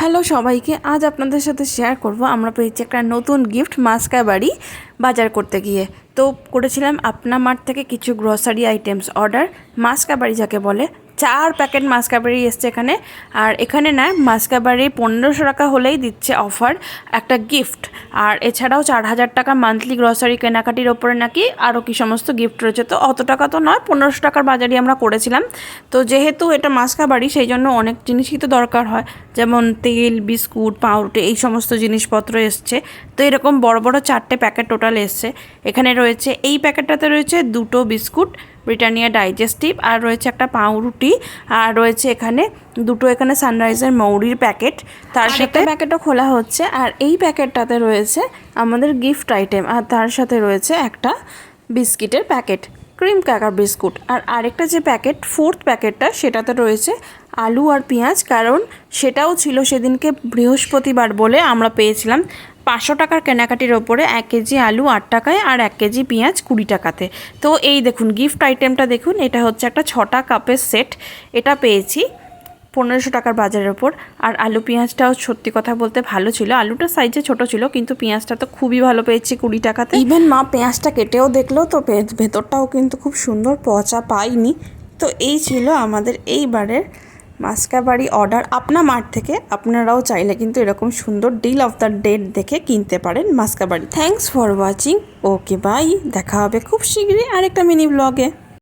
Hello সবাইকে, আজ আপনাদের সাথে শেয়ার করব আমরা পেয়েছি একটা নতুন গিফট মাসকা বাড়ি বাজার করতে গিয়ে। তো করেছিলাম আপনা মার্ট থেকে কিছু গ্রসারি আইটেমস অর্ডার। মাসকা বাড়ি যাকে বলে, 4 প্যাকেট মাসকা বাড়ি এসছে এখানে। আর এখানে না মাসকা বাড়ি 1500 টাকা হলেই দিচ্ছে অফার একটা গিফট। আর এছাড়াও 4000 টাকা মান্থলি গ্রসারি কেনাকাটির ওপরে নাকি আরও কি সমস্ত গিফট রয়েছে। তো অত টাকা তো নয়, 1500 টাকার বাজারই আমরা করেছিলাম। তো যেহেতু এটা মাসকা বাড়ি সেই জন্য অনেক জিনিসই তো দরকার হয়, যেমন তেল, বিস্কুট, পাউরুটি, এই সমস্ত জিনিসপত্র এসছে। তো এরকম বড় বড় 4টে প্যাকেট টোটাল এসছে। এখানে রয়েছে, এই প্যাকেটটাতে রয়েছে 2টো বিস্কুট ব্রিটানিয়া ডাইজেস্টিভ, আর রয়েছে একটা পাউরুটি, আর রয়েছে এখানে 2টো এখানে সানরাইজের মৌরির প্যাকেট। তার সাথে প্যাকেটও খোলা হচ্ছে। আর এই প্যাকেটটাতে রয়েছে আমাদের গিফট আইটেম, আর তার সাথে রয়েছে একটা বিস্কিটের প্যাকেট, ক্রিম ক্র্যাকার বিস্কুট। আর আরেকটা যে প্যাকেট, 4th প্যাকেটটা, সেটাতে রয়েছে আলু আর পেঁয়াজ, কারণ সেটাও ছিল সেদিনকে বৃহস্পতিবার বলে আমরা পেয়েছিলাম 500 টাকার কেনাকাটির ওপরে 1 কেজি আলু 8 টাকায় আর 1 কেজি পেঁয়াজ 20 টাকাতে। তো এই দেখুন গিফট আইটেমটা দেখুন, এটা হচ্ছে একটা 6টা কাপের সেট। এটা পেয়েছি 1500 টাকার বাজারের ওপর। আর আলু পেঁয়াজটাও সত্যি কথা বলতে ভালো ছিল, আলুটা সাইজে ছোট ছিল, কিন্তু পেঁয়াজটা তো খুবই ভালো পেয়েছি 20 টাকাতে। ইভেন মা পেঁয়াজটা কেটেও দেখলো, তো ভেতরটাও কিন্তু খুব সুন্দর, পচা পাইনি। তো এই ছিল আমাদের এইবারের মাসকা বাড়ি অর্ডার আপনা মার্ট থেকে। আপনারাও চাইলে কিন্তু এরকম সুন্দর ডিল অফ দ্য ডেট দেখে কিনতে পারেন মাসকা বাড়ি। Thanks for watching. Okay bye, দেখা হবে খুব শীঘ্রই আরেকটা মিনি ব্লগে।